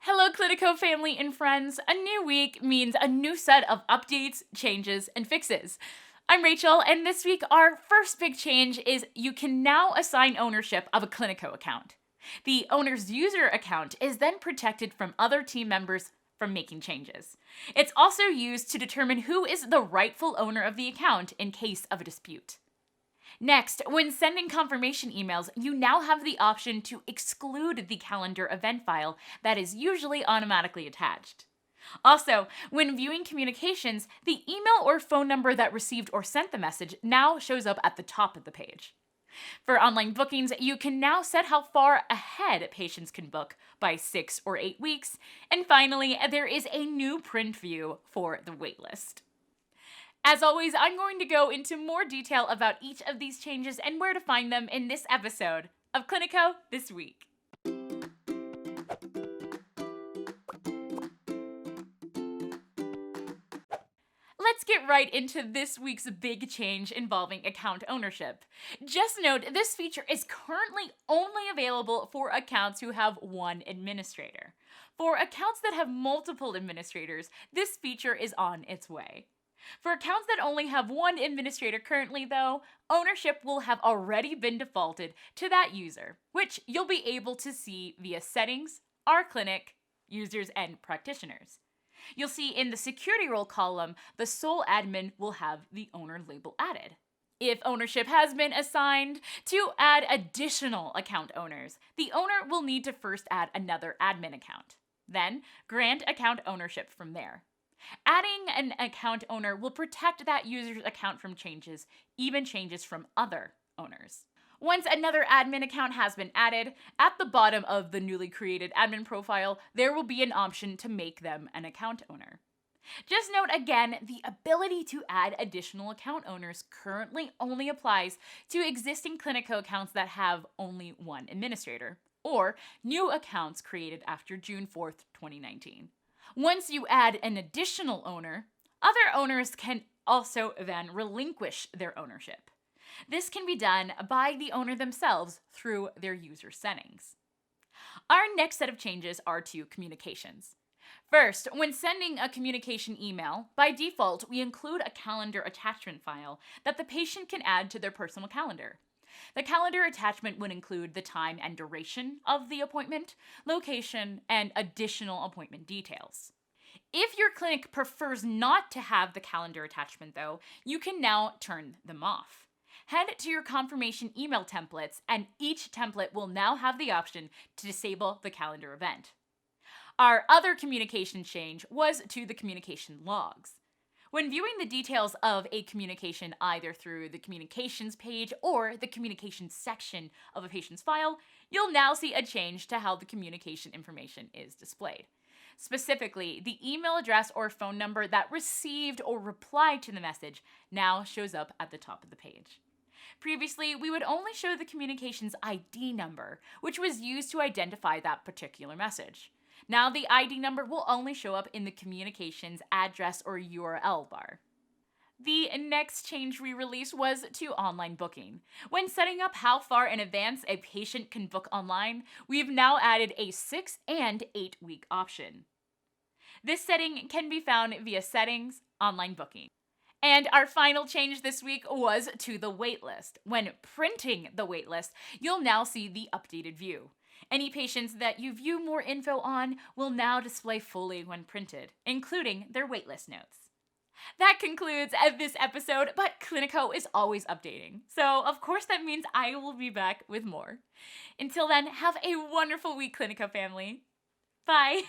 Hello, Cliniko family and friends. A new week means a new set of updates, changes, and fixes. I'm Rachel, and this week our first big change is you can now assign ownership of a Cliniko account. The owner's user account is then protected from other team members from making changes. It's also used to determine who is the rightful owner of the account in case of a dispute. Next, when sending confirmation emails, you now have the option to exclude the calendar event file that is usually automatically attached. Also, when viewing communications, the email or phone number that received or sent the message now shows up at the top of the page. For online bookings, you can now set how far ahead patients can book by 6 or 8 weeks. And finally, there is a new print view for the waitlist. As always, I'm going to go into more detail about each of these changes and where to find them in this episode of Cliniko This Week. Let's get right into this week's big change involving account ownership. Just note, this feature is currently only available for accounts who have one administrator. For accounts that have multiple administrators, this feature is on its way. For accounts that only have one administrator currently, though, ownership will have already been defaulted to that user, which you'll be able to see via Settings, Our Clinic, Users, and Practitioners. You'll see in the security role column, the sole admin will have the owner label added. If ownership has been assigned, to add additional account owners, the owner will need to first add another admin account. Then, grant account ownership from there. Adding an account owner will protect that user's account from changes, even changes from other owners. Once another admin account has been added, at the bottom of the newly created admin profile, there will be an option to make them an account owner. Just note again, the ability to add additional account owners currently only applies to existing Cliniko accounts that have only one administrator, or new accounts created after June 4th, 2019. Once you add an additional owner, other owners can also then relinquish their ownership. This can be done by the owner themselves through their user settings. Our next set of changes are to communications. First, when sending a communication email, by default, we include a calendar attachment file that the patient can add to their personal calendar. The calendar attachment would include the time and duration of the appointment, location, and additional appointment details. If your clinic prefers not to have the calendar attachment, though, you can now turn them off. Head to your confirmation email templates, and each template will now have the option to disable the calendar event. Our other communication change was to the communication logs. When viewing the details of a communication either through the communications page or the communications section of a patient's file, you'll now see a change to how the communication information is displayed. Specifically, the email address or phone number that received or replied to the message now shows up at the top of the page. Previously, we would only show the communications ID number, which was used to identify that particular message. Now the ID number will only show up in the communications address or URL bar. The next change we released was to online booking. When setting up how far in advance a patient can book online, we've now added a 6 and 8 week option. This setting can be found via Settings, Online Booking. And our final change this week was to the waitlist. When printing the waitlist, you'll now see the updated view. Any patients that you view more info on will now display fully when printed, including their waitlist notes. That concludes this episode, but Cliniko is always updating. So, of course, that means I will be back with more. Until then, have a wonderful week, Cliniko family. Bye!